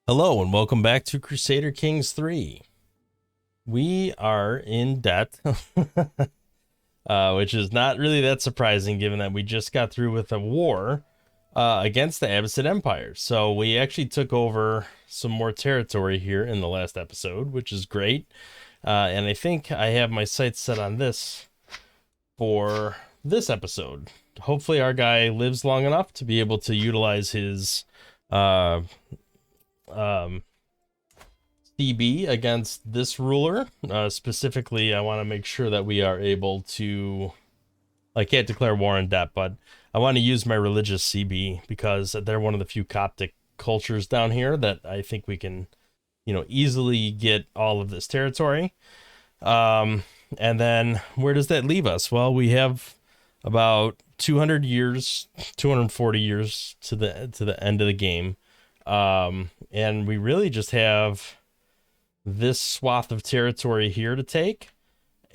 Hello and welcome back to Crusader Kings 3. We are in debt, which is not really that surprising given that we just got through with a war against the Abbasid Empire. So we actually took over some more territory here in the last episode, which is great. And I think I have my sights set on this for this episode. Hopefully our guy lives long enough to be able to utilize his CB against this ruler. Specifically, I want to make sure that we are able to... I can't declare war on debt, but I want to use my religious CB because they're one of the few Coptic cultures down here that I think we can, easily get all of this territory. And then where does that leave us? Well, we have about 200 years, 240 years to the end of the game. And we really just have this swath of territory here to take,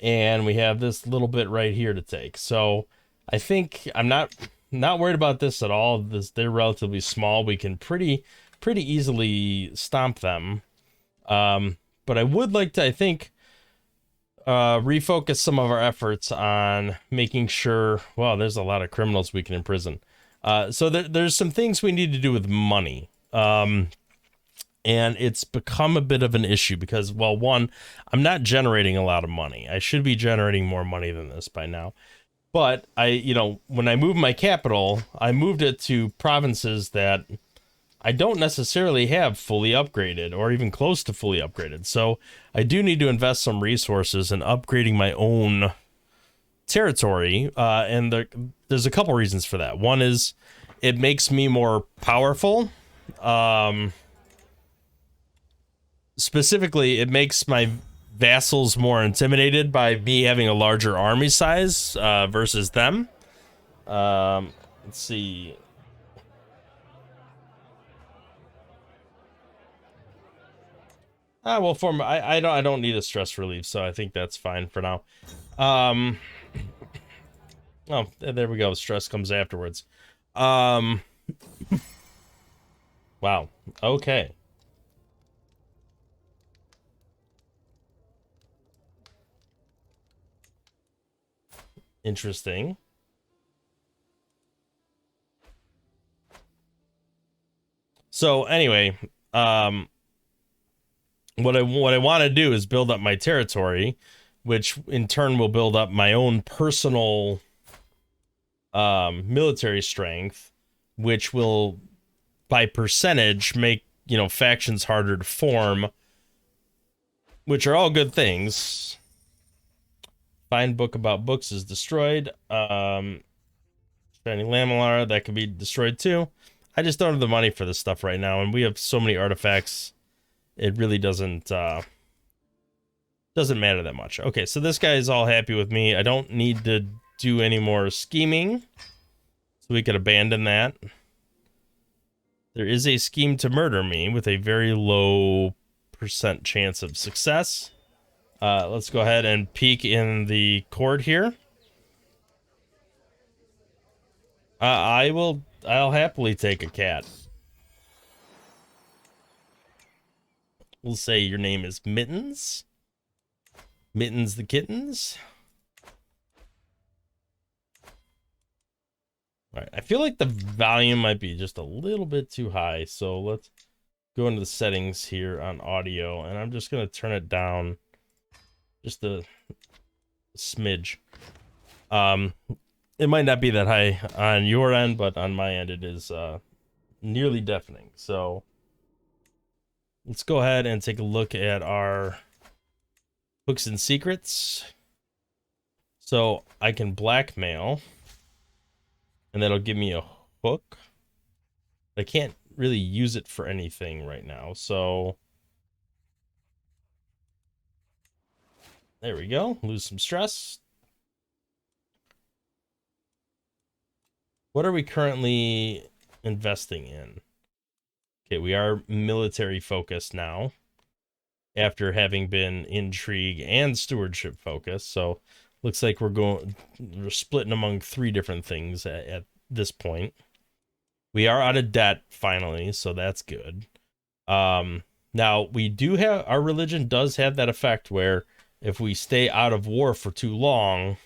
and we have this little bit right here to take. So I think I'm not worried about this at all. They're relatively small. We can pretty easily stomp them. But I would like to, I think, refocus some of our efforts on making sure, well, there's a lot of criminals we can imprison. So there's some things we need to do with money. And it's become a bit of an issue because, well, one, I'm not generating a lot of money. I should be generating more money than this by now. But when I moved my capital, I moved it to provinces that I don't necessarily have fully upgraded or even close to fully upgraded. So I do need to invest some resources in upgrading my own territory. And there's a couple reasons for that. One is it makes me more powerful. Specifically, it makes my vassals more intimidated by me having a larger army size versus them. Let's see. Well, I don't need a stress relief, so I think that's fine for now. Oh, there we go. Stress comes afterwards. Wow. Okay. Interesting. So anyway, what I want to do is build up my territory, which in turn will build up my own personal military strength, which will by percentage make, factions harder to form, which are all good things. Find book about books is destroyed. Shining Lamellar, that could be destroyed too. I just don't have the money for this stuff right now, and we have so many artifacts. It really doesn't matter that much. Okay, so this guy is all happy with me. I don't need to do any more scheming, so we could abandon that. There is a scheme to murder me with a very low % chance of success. Let's go ahead and peek in the court here. I'll happily take a cat. We'll say your name is Mittens. Mittens the kittens. All right, I feel like the volume might be just a little bit too high, so let's go into the settings here on audio, and I'm just going to turn it down just a smidge. It might not be that high on your end, but on my end it is nearly deafening. So let's go ahead and take a look at our hooks and secrets. So I can blackmail, and that'll give me a hook. I can't really use it for anything right now, so there we go. Lose some stress. What are we currently investing in? Okay, we are military focused now, after having been intrigue and stewardship focused. So looks like we're splitting among 3 different things at this point. We are out of debt finally, so that's good. Now we do have, our religion does have that effect where if we stay out of war for too long,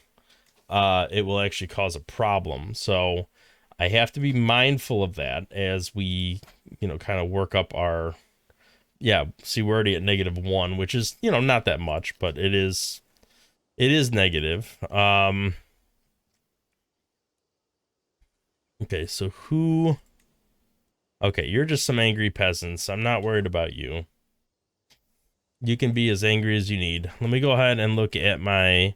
it will actually cause a problem. So I have to be mindful of that as we, kind of work up our, yeah, see, we're already at -1, which is, not that much, but it is negative. Okay, so who, okay, you're just some angry peasants. I'm not worried about you. You can be as angry as you need. Let me go ahead and look at my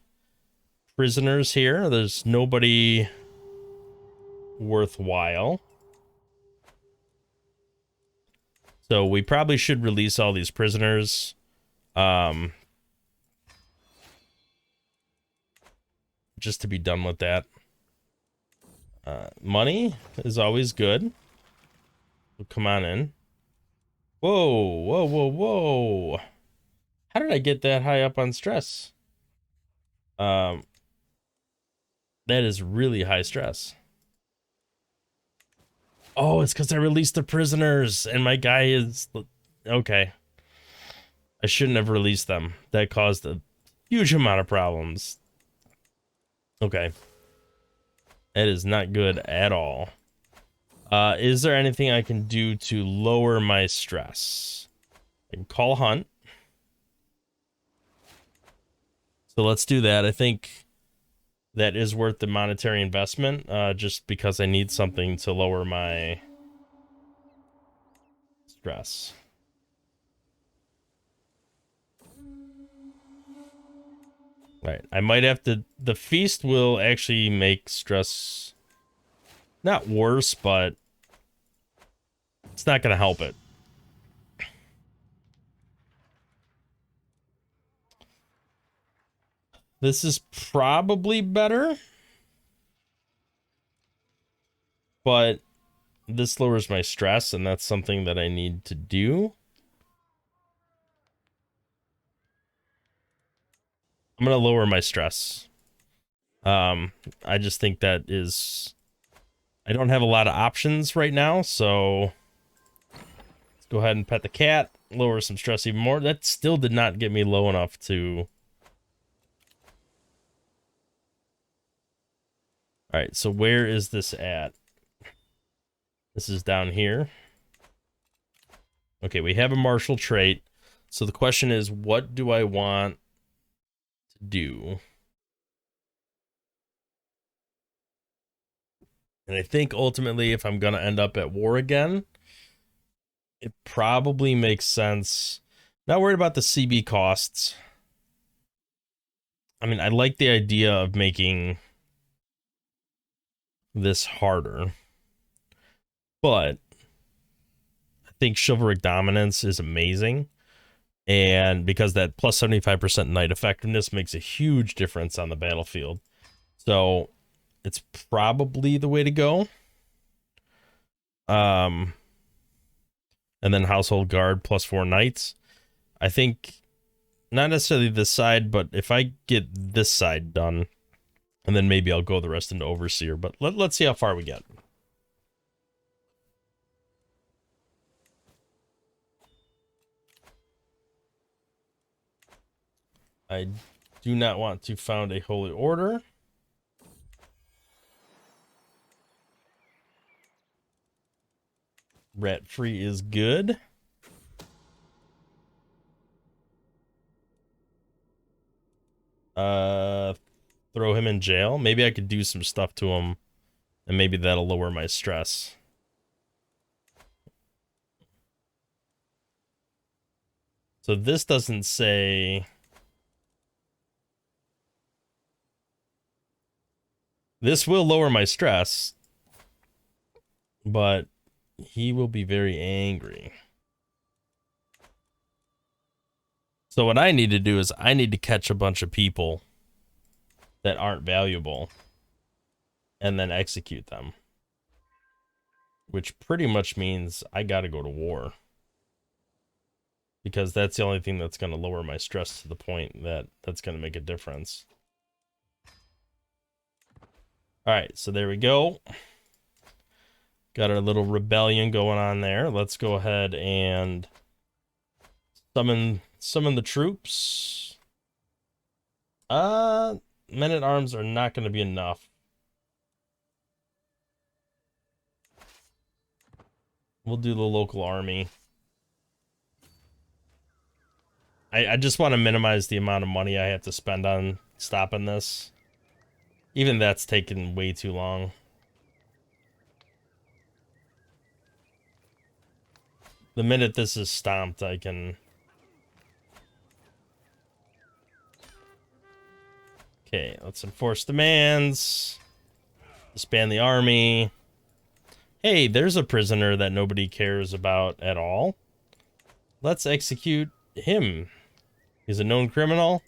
prisoners here. There's nobody worthwhile. So we probably should release all these prisoners. Just to be done with that. Money is always good. So come on in. Whoa, whoa, whoa, whoa. How did I get that high up on stress? Um, that is really high stress. Oh, it's because I released the prisoners and my guy is... Okay. I shouldn't have released them. That caused a huge amount of problems. Okay. That is not good at all. Is there anything I can do to lower my stress? I can call Hunt. So let's do that. I think that is worth the monetary investment, just because I need something to lower my stress. Right. I might have to... The feast will actually make stress not worse, but it's not going to help it. This is probably better, but this lowers my stress, and that's something that I need to do. I'm going to lower my stress. I just think that is... I don't have a lot of options right now, so let's go ahead and pet the cat, lower some stress even more. That still did not get me low enough to... All right, so where is this at? This is down here. Okay, we have a martial trait. So the question is, what do I want to do? And I think ultimately, if I'm going to end up at war again, it probably makes sense. Not worried about the CB costs. I mean, I like the idea of making this harder, but I think chivalric dominance is amazing. And because that plus 75% knight effectiveness makes a huge difference on the battlefield. So it's probably the way to go. And then household guard plus 4 knights. I think not necessarily this side, but if I get this side done, and then maybe I'll go the rest into overseer. But let's see how far we get. I do not want to found a holy order. Rat free is good. Throw him in jail. Maybe I could do some stuff to him, and maybe that'll lower my stress. So this doesn't say... This will lower my stress, but he will be very angry. So what I need to do is I need to catch a bunch of people that aren't valuable and then execute them. Which pretty much means I gotta go to war. Because that's the only thing that's going to lower my stress to the point that that's going to make a difference. All right, so there we go. Got our little rebellion going on there. Let's go ahead and summon the troops. Men-at-arms are not going to be enough. We'll do the local army. I just want to minimize the amount of money I have to spend on stopping this. Even that's taken way too long. The minute this is stomped, I can... Okay, let's enforce demands. Disband the army. Hey, there's a prisoner that nobody cares about at all. Let's execute him. He's a known criminal.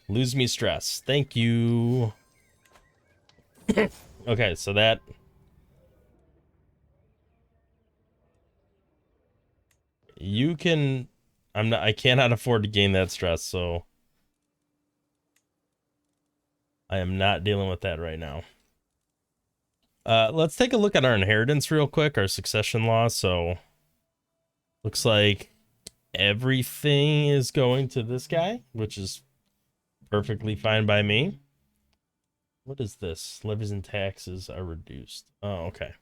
Lose me stress. Thank you. Okay, so that... You can... I cannot afford to gain that stress, so... I am not dealing with that right now. Let's take a look at our inheritance real quick, our succession law. So, looks like everything is going to this guy, which is perfectly fine by me. What is this? Levies and taxes are reduced. Oh, okay.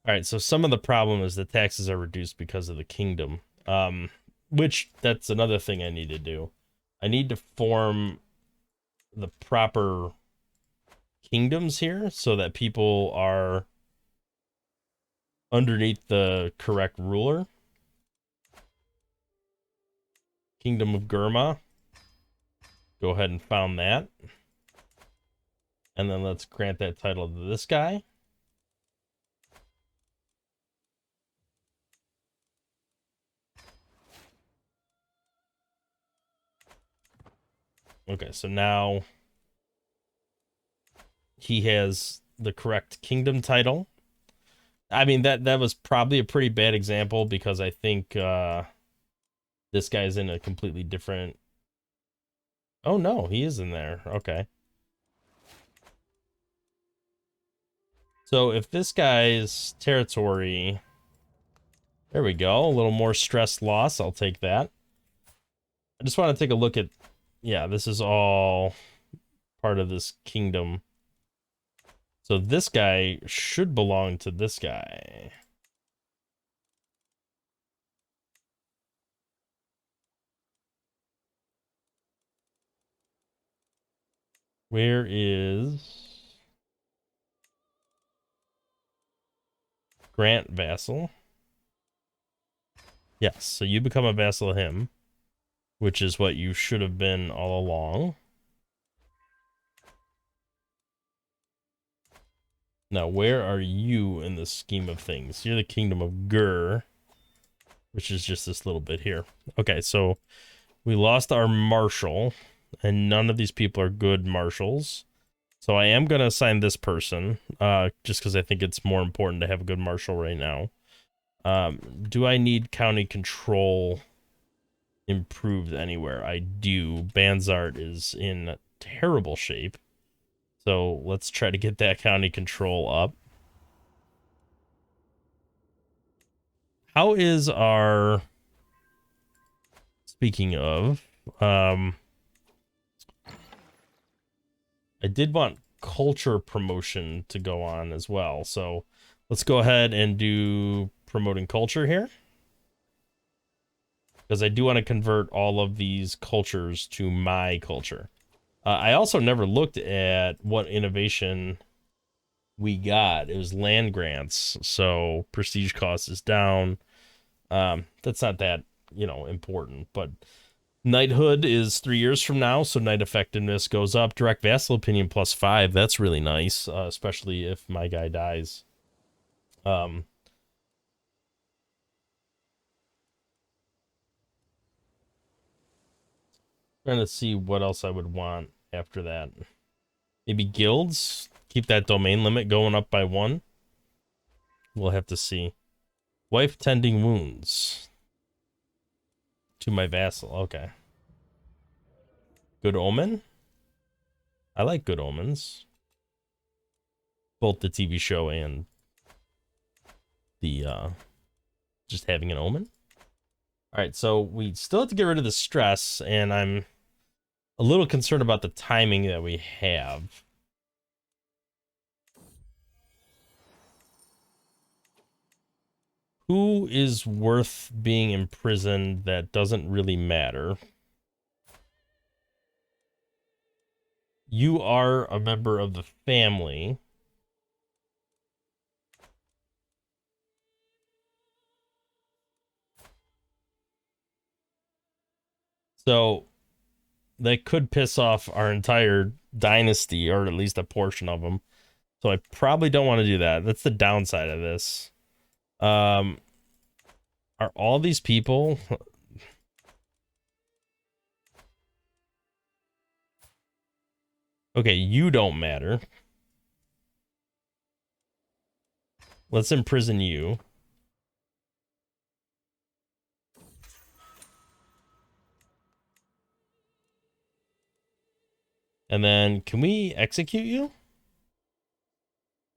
All right, so some of the problem is the taxes are reduced because of the kingdom. Which, that's another thing I need to do. I need to form the proper kingdoms here so that people are underneath the correct ruler. Kingdom of Gurma. Go ahead and found that. And then let's grant that title to this guy. Okay, so now he has the correct kingdom title. I mean, that was probably a pretty bad example because I think this guy's in a completely different... Oh, no, he is in there. Okay. So if this guy's territory... There we go. A little more stress loss. I'll take that. I just want to take a look at... Yeah, this is all part of this kingdom. So this guy should belong to this guy. Where is Grant vassal? Yes, so you become a vassal of him, which is what you should have been all along. Now, where are you in the scheme of things? You're the kingdom of Gur, which is just this little bit here. Okay, so we lost our marshal, and none of these people are good marshals. So I am going to assign this person, just because I think it's more important to have a good marshal right now. Do I need county control improved anywhere? I do. Banzart is in terrible shape. So let's try to get that county control up. How is our... Speaking of, I did want culture promotion to go on as well. So let's go ahead and do promoting culture here. Because I do want to convert all of these cultures to my culture. I also never looked at what innovation we got. It was land grants, so prestige cost is down. That's not that, important, but knighthood is 3 years from now, so knight effectiveness goes up. Direct vassal opinion +5. That's really nice, especially if my guy dies. Trying to see what else I would want after that. Maybe guilds? Keep that domain limit going up by 1. We'll have to see. Wife tending wounds. To my vassal. Okay. Good omen? I like good omens. both the TV show and the just having an omen. All right, so we still have to get rid of the stress, and I'm a little concerned about the timing that we have. Who is worth being imprisoned that doesn't really matter? You are a member of the family. So that could piss off our entire dynasty, or at least a portion of them. So I probably don't want to do that. That's the downside of this. Are all these people? Okay, you don't matter. Let's imprison you. And then, can we execute you?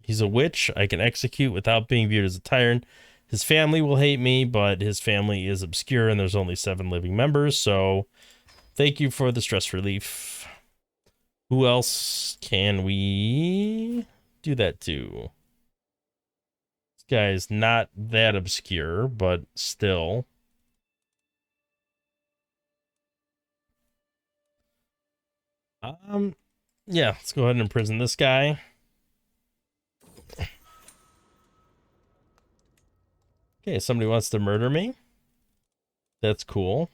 He's a witch. I can execute without being viewed as a tyrant. His family will hate me, but his family is obscure and there's only 7 living members, so thank you for the stress relief. Who else can we do that to? This guy is not that obscure, but still. Yeah, let's go ahead and imprison this guy. Okay, somebody wants to murder me. That's cool.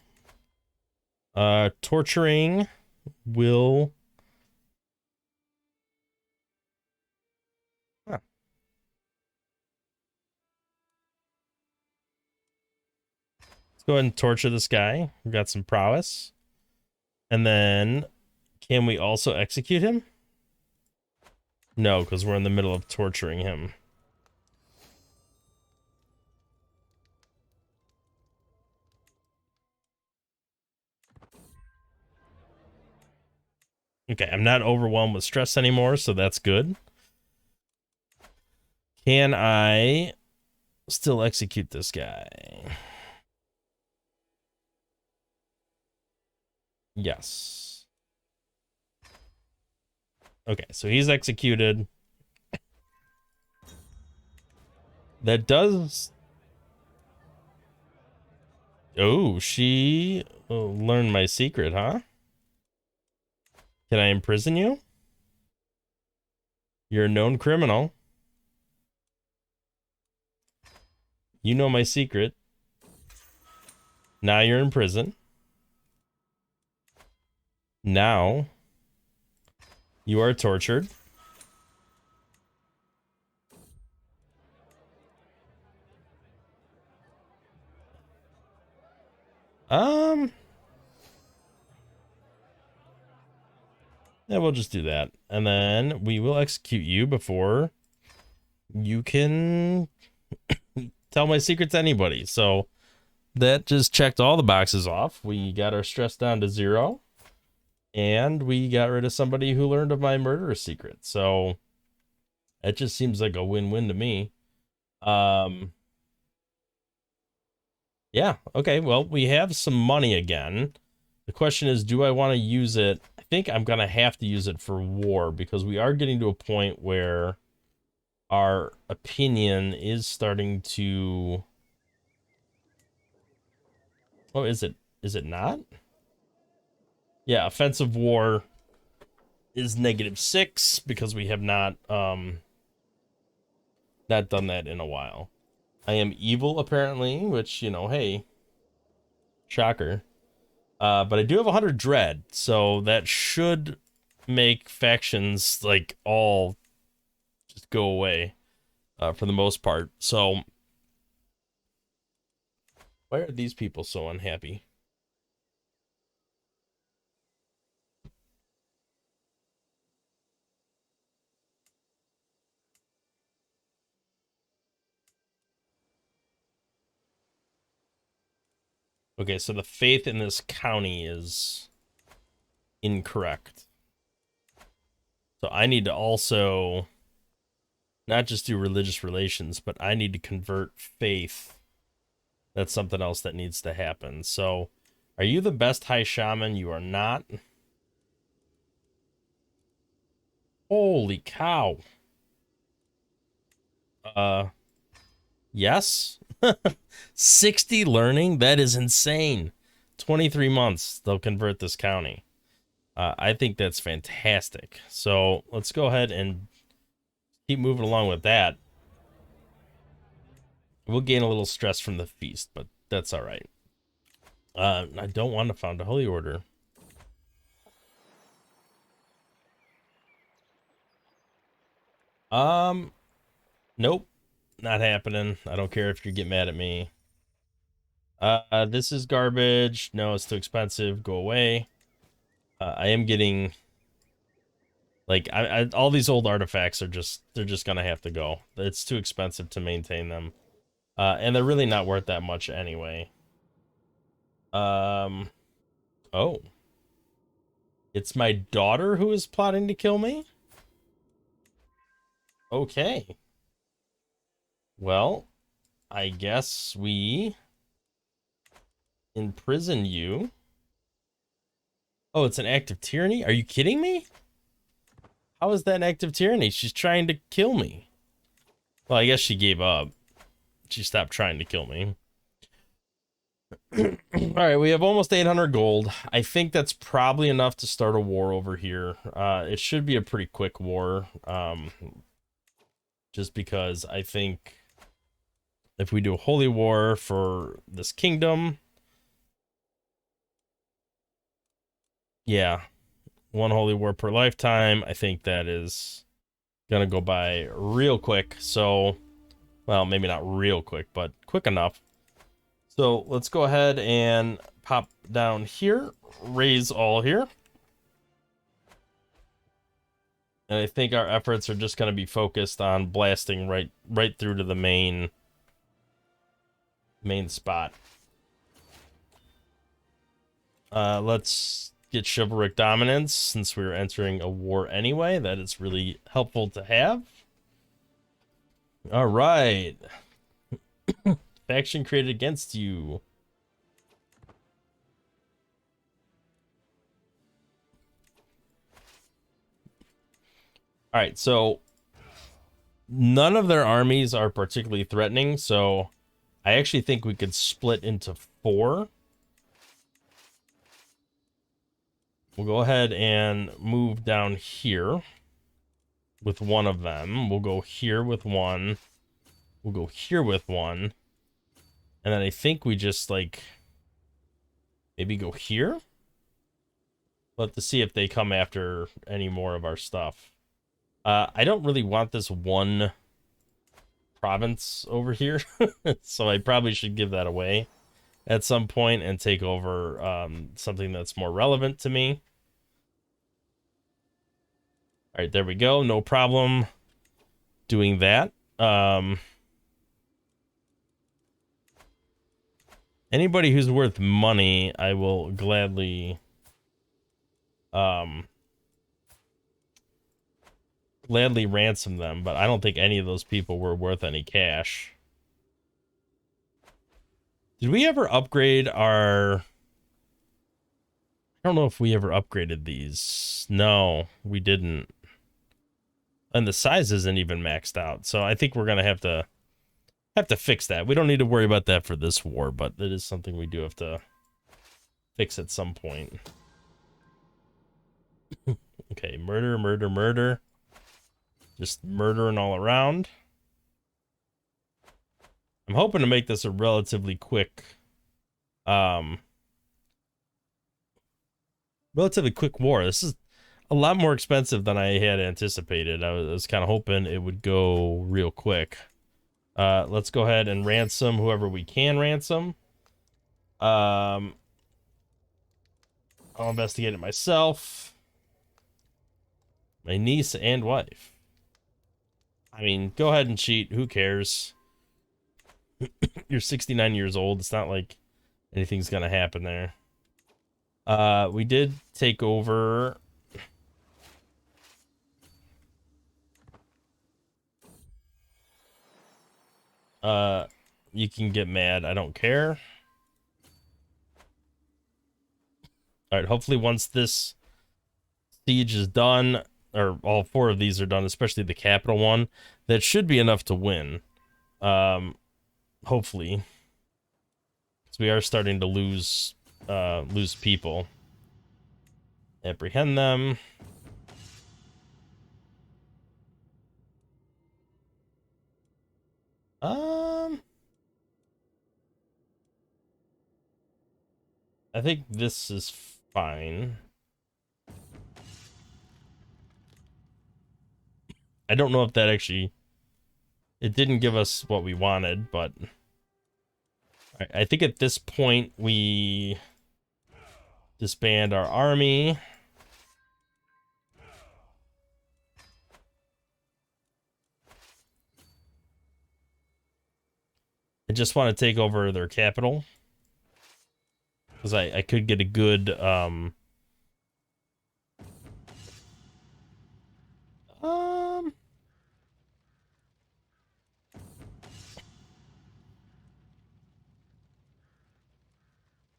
Torturing will... Huh. Let's go ahead and torture this guy. We've got some prowess. And then, can we also execute him? No, because we're in the middle of torturing him. Okay, I'm not overwhelmed with stress anymore, so that's good. Can I still execute this guy? Yes. Okay, so he's executed. That does... Oh, she learned my secret, huh? Can I imprison you? You're a known criminal. You know my secret. Now you're in prison. Now you are tortured. Yeah, we'll just do that. And then we will execute you before you can tell my secret to anybody. So that just checked all the boxes off. We got our stress down to 0. And we got rid of somebody who learned of my murderous secret. So it just seems like a win-win to me. Yeah, okay, well, we have some money again. The question is, do I want to use it? I think I'm going to have to use it for war, because we are getting to a point where our opinion is starting to... Oh, is it? Is it not? Yeah, offensive war is -6, because we have not done that in a while. I am evil, apparently, which, you know, hey, shocker. But I do have 100 dread, so that should make factions, like, all just go away, for the most part. So, why are these people so unhappy? Okay, so the faith in this county is incorrect. So I need to also not just do religious relations, but I need to convert faith. That's something else that needs to happen. So, are you the best high shaman? You are not. Holy cow. Yes. 60 learning? That is insane. 23 months, they'll convert this county. I think that's fantastic. So let's go ahead and keep moving along with that. We'll gain a little stress from the feast, but that's all right. I don't want to found a holy order. Nope, not happening. I don't care if you get mad at me. This is garbage. No, it's too expensive. Go away. I am getting like all these old artifacts are they're just gonna have to go. It's too expensive to maintain them. And they're really not worth that much anyway. Oh. It's my daughter who is plotting to kill me? Okay. Well, I guess we imprison you. Oh, it's an act of tyranny? Are you kidding me? How is that an act of tyranny? She's trying to kill me. Well, I guess she gave up. She stopped trying to kill me. All right, we have almost 800 gold. I think that's probably enough to start a war over here. It should be a pretty quick war. Just because I think if we do a holy war for this kingdom, yeah, one holy war per lifetime, I think that is gonna go by real quick. So, well, maybe not real quick, but quick enough. So let's go ahead and pop down here, raise all here. And I think our efforts are just going to be focused on blasting right through to the main spot. Let's get chivalric dominance since we're entering a war anyway. That is really helpful to have. All right. Faction created against you. All right, so none of their armies are particularly threatening, so I actually think we could split into 4. We'll go ahead and move down here with one of them. We'll go here with one. We'll go here with one. And then I think we just, like, maybe go here? We'll have to see if they come after any more of our stuff. I don't really want this one province over here, so I probably should give that away at some point and take over something that's more relevant to me. All right, there we go. No problem doing that. Anybody who's worth money, I will gladly ransom them, but I don't think any of those people were worth any cash. Did we ever upgrade our... I don't know if we ever upgraded these. No, we didn't. And the size isn't even maxed out, so I think we're gonna have to fix that. We don't need to worry about that for this war, but it is something we do have to fix at some point. Okay, murder, murder, murder. Just murdering all around. I'm hoping to make this a relatively quick war. This is a lot more expensive than I had anticipated. I was kind of hoping it would go real quick. Let's go ahead and ransom whoever we can ransom. I'll investigate it myself. My niece and wife. I mean, go ahead and cheat. Who cares? You're 69 years old. It's not like anything's gonna happen there. We did take over You can get mad. I don't care. All right, hopefully once this siege is done, or all 4 of these are done, especially the capital one, that should be enough to win. Hopefully. So we are starting to lose people. Apprehend them. I think this is fine. I don't know if that actually... It didn't give us what we wanted, but... I think at this point we disband our army. I just want to take over their capital. Because I could get a good...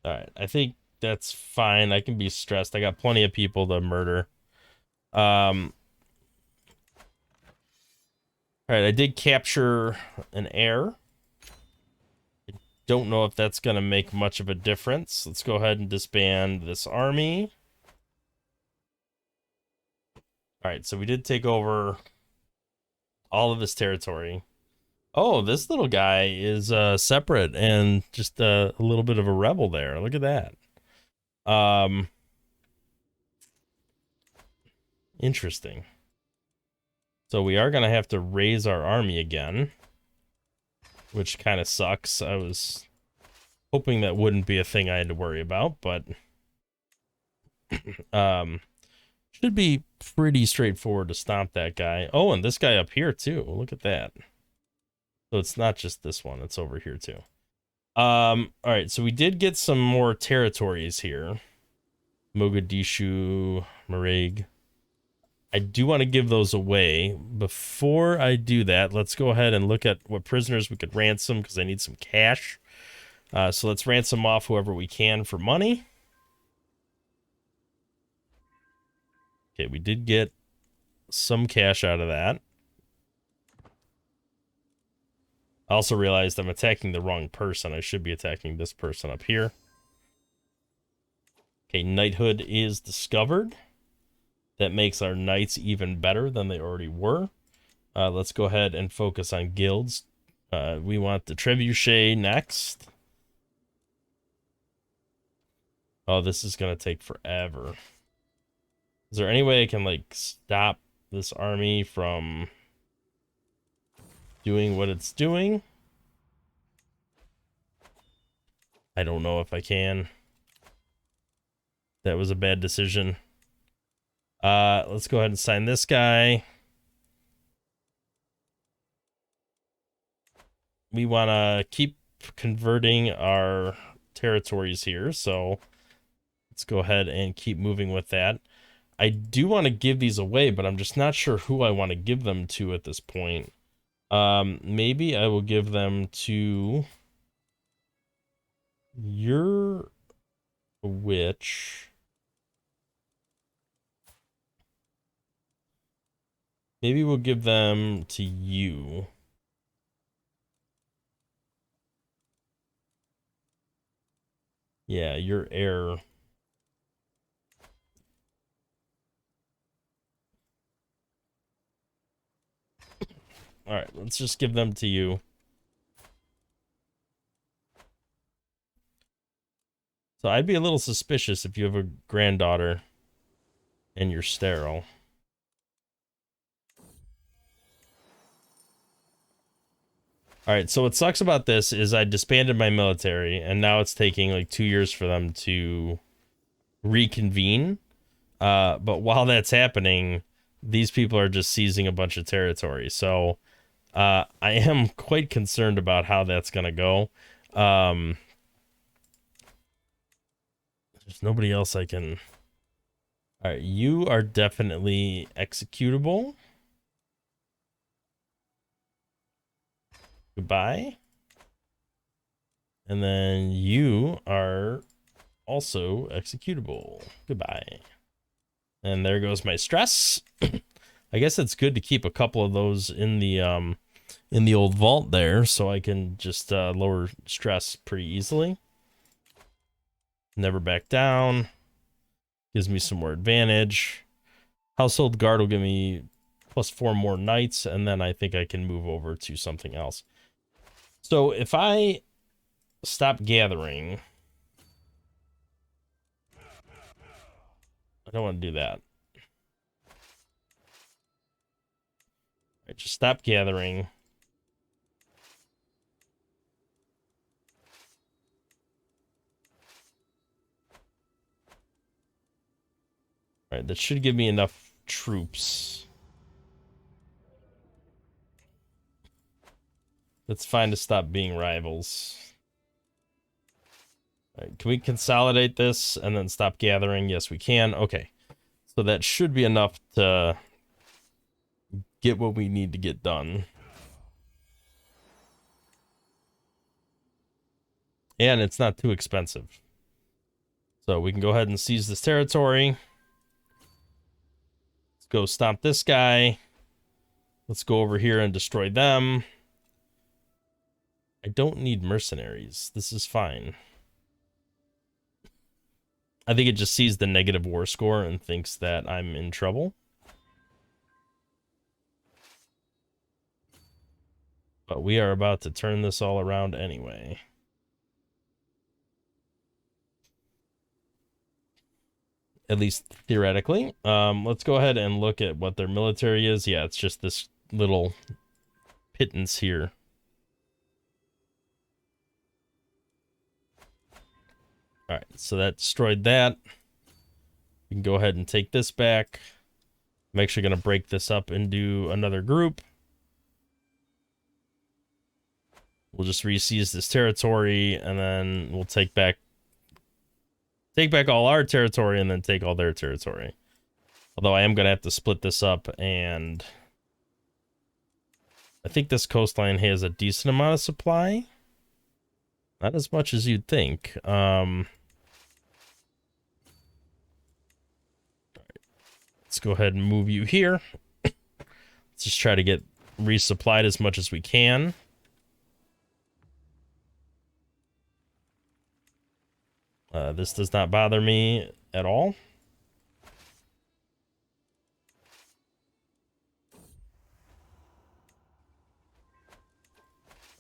Alright, I think that's fine. I can be stressed. I got plenty of people to murder. Alright, I did capture an heir. I don't know if that's going to make much of a difference. Let's go ahead and disband this army. Alright, so we did take over all of his territory. Oh, this little guy is separate and just a little bit of a rebel there. Look at that. Interesting. So we are going to have to raise our army again, which kind of sucks. I was hoping that wouldn't be a thing I had to worry about, but should be pretty straightforward to stomp that guy. Oh, and this guy up here too. Look at that. So it's not just this one, it's over here too. All right, so we did get some more territories here. Mogadishu, Mareg. I do want to give those away. Before I do that, let's go ahead and look at what prisoners we could ransom, because I need some cash. So let's ransom off whoever we can for money. Okay, we did get some cash out of that. I also realized I'm attacking the wrong person. I should be attacking this person up here. Okay, knighthood is discovered. That makes our knights even better than they already were. Let's go ahead and focus on guilds. We want the trebuchet next. Oh, this is going to take forever. Is there any way I can, like, stop this army from doing what it's doing? I don't know if I can. That was a bad decision. Let's go ahead and sign this guy. We want to keep converting our territories here, so let's go ahead and keep moving with that. I do want to give these away, but I'm just not sure who I want to give them to at this point. Maybe I will give them to... You're a witch. Maybe we'll give them to you. Yeah, your heir. Alright, let's just give them to you. So I'd be a little suspicious if you have a granddaughter and you're sterile. Alright, so what sucks about this is I disbanded my military, and now it's taking like 2 years for them to reconvene. But while that's happening, these people are just seizing a bunch of territory. So I am quite concerned about how that's going to go. There's nobody else I can... Alright, you are definitely executable. Goodbye. And then you are also executable. Goodbye. And there goes my stress. I guess it's good to keep a couple of those in the old vault there, so I can just lower stress pretty easily. Never back down. Gives me some more advantage. Household guard will give me +4 more knights, and then I think I can move over to something else. So if I stop gathering, I don't want to do that. Right, just stop gathering. All right, that should give me enough troops. That's fine to stop being rivals. All right, can we consolidate this and then stop gathering? Yes, we can. Okay. So that should be enough to get what we need to get done. And it's not too expensive. So we can go ahead and seize this territory. Let's go stomp this guy. Let's go over here and destroy them. I don't need mercenaries. This is fine. I think it just sees the negative war score and thinks that I'm in trouble. But we are about to turn this all around anyway. At least theoretically. Let's go ahead and look at what their military is. Yeah, it's just this little pittance here. All right, so that destroyed that. We can go ahead and take this back. I'm actually going to break this up into another group. We'll just re-seize this territory, and then we'll take back all our territory and then take all their territory. Although I am going to have to split this up, and I think this coastline has a decent amount of supply. Not as much as you'd think. Let's go ahead and move you here. Let's just try to get resupplied as much as we can. This does not bother me at all.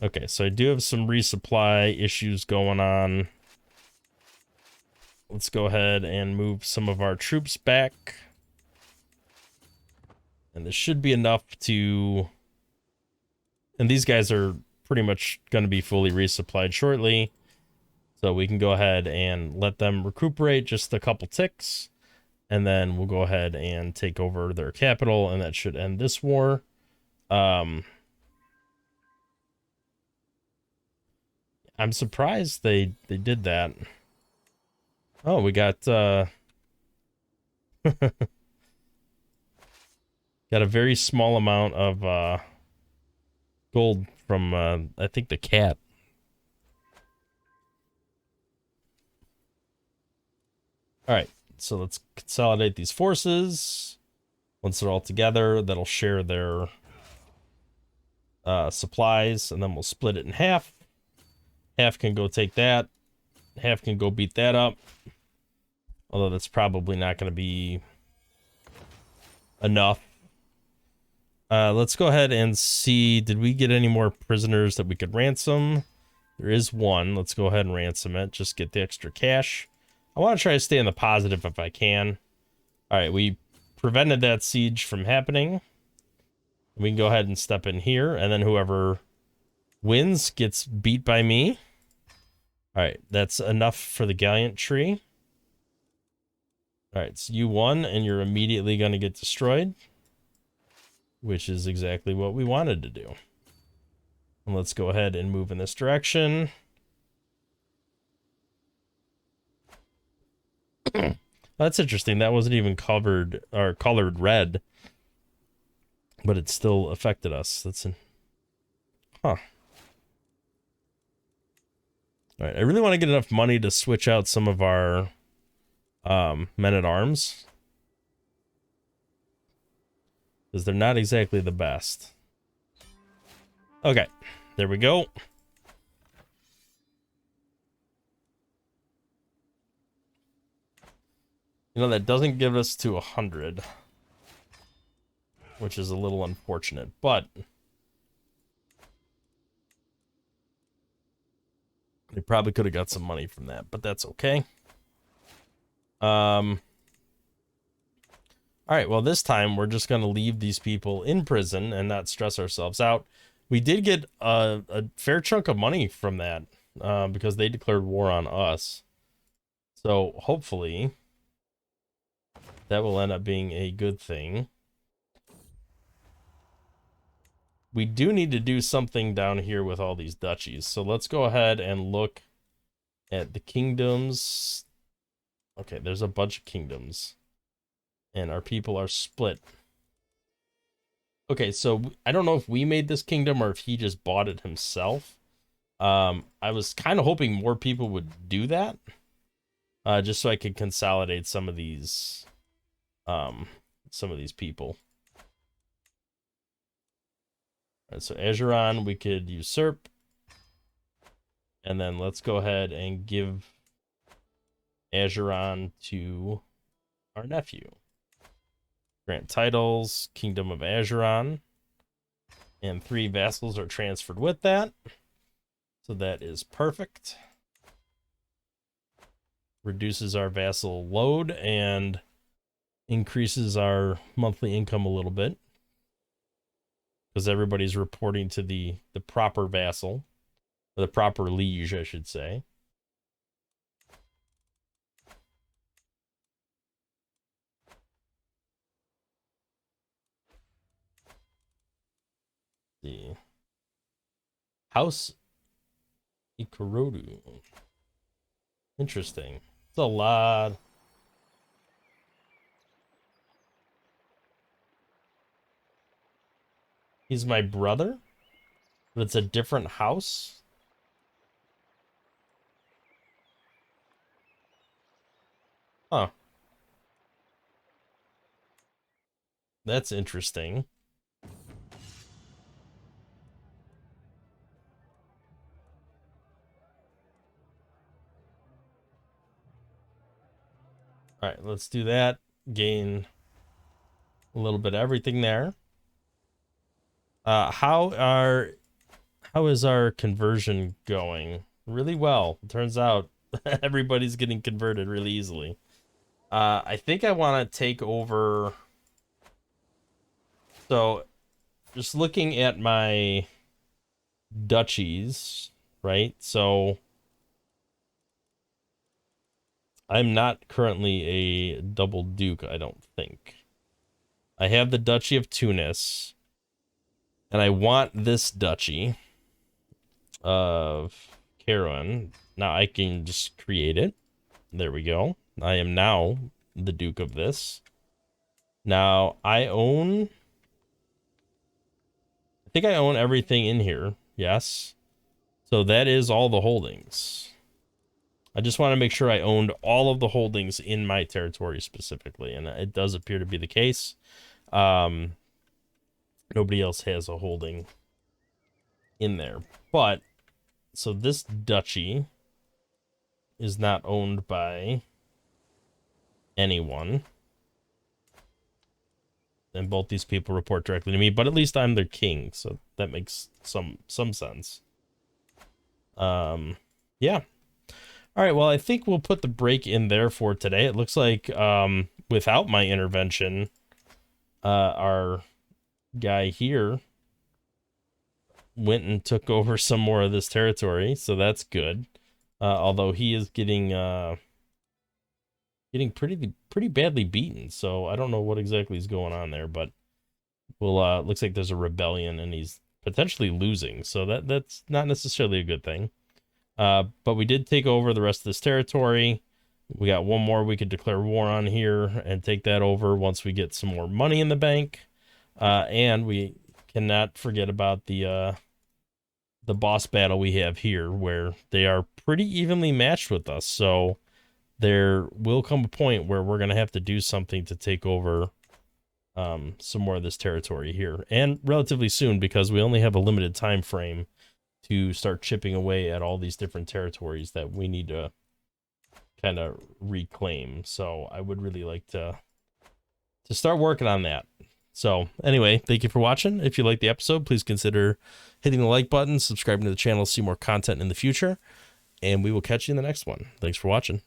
Okay, so I do have some resupply issues going on. Let's go ahead and move some of our troops back. And this should be enough to... And these guys are pretty much going to be fully resupplied shortly. So we can go ahead and let them recuperate just a couple ticks. And then we'll go ahead and take over their capital, and that should end this war. I'm surprised they did that. Oh, we got got a very small amount of gold from I think the cat. All right, so let's consolidate these forces. Once they're all together, that'll share their supplies, and then we'll split it in half. Half can go take that. Half can go beat that up. Although that's probably not going to be enough. Let's go ahead and see, did we get any more prisoners that we could ransom? There is one. Let's go ahead and ransom it. Just get the extra cash. I want to try to stay in the positive if I can. All right, we prevented that siege from happening. We can go ahead and step in here, and then whoever wins gets beat by me. All right, that's enough for the gallant tree. All right, so you won, and you're immediately going to get destroyed, which is exactly what we wanted to do. And let's go ahead and move in this direction. That's interesting. That wasn't even covered or colored red, but it still affected us. That's an... Huh. All right, I really want to get enough money to switch out some of our men-at-arms, because they're not exactly the best. Okay, there we go. You know, that doesn't give us to 100, which is a little unfortunate, but they probably could have got some money from that, but that's okay. All right, well, this time we're just going to leave these people in prison and not stress ourselves out. We did get a fair chunk of money from that because they declared war on us. So hopefully that will end up being a good thing. We do need to do something down here with all these duchies. So let's go ahead and look at the kingdoms. Okay, there's a bunch of kingdoms. And our people are split. Okay, so I don't know if we made this kingdom or if he just bought it himself. I was kind of hoping more people would do that. Just so I could consolidate some of these people. All right, so Ajuran we could usurp. And then let's go ahead and give Ajuran to our nephew. Grant titles, Kingdom of Ajuran. And 3 vassals are transferred with that. So that is perfect. Reduces our vassal load and increases our monthly income a little bit. Because everybody's reporting to the proper vassal. Or the proper liege, I should say. The House Ikorodu. Interesting. It's a lot. He's my brother, but it's a different house. Huh. That's interesting. All right, let's do that. Gain a little bit of everything there. How is our conversion going? Really well. It turns out everybody's getting converted really easily. I think I want to take over. So, just looking at my duchies, right? So, I'm not currently a double duke, I don't think. I have the Duchy of Tunis, and I want this duchy of Karen. Now I can just create it. There we go. I am now the Duke of this. Now I think I own everything in here. Yes. So that is all the holdings. I just want to make sure I owned all of the holdings in my territory specifically, and it does appear to be the case. Nobody else has a holding in there. But, so this duchy is not owned by anyone. And both these people report directly to me, but at least I'm their king, so that makes some sense. Yeah. All right, well, I think we'll put the break in there for today. It looks like without my intervention, our guy here went and took over some more of this territory, so that's good. Although he is getting pretty badly beaten, so I don't know what exactly is going on there, but well, looks like there's a rebellion and he's potentially losing, so that's not necessarily a good thing. But we did take over the rest of this territory. We got one more we could declare war on here and take that over once we get some more money in the bank. And we cannot forget about the the boss battle we have here, where they are pretty evenly matched with us. So there will come a point where we're going to have to do something to take over some more of this territory here, and relatively soon, because we only have a limited time frame to start chipping away at all these different territories that we need to kind of reclaim. So I would really like to start working on that. So anyway, thank you for watching. If you liked the episode, please consider hitting the like button, subscribing to the channel to see more content in the future, and we will catch you in the next one. Thanks for watching.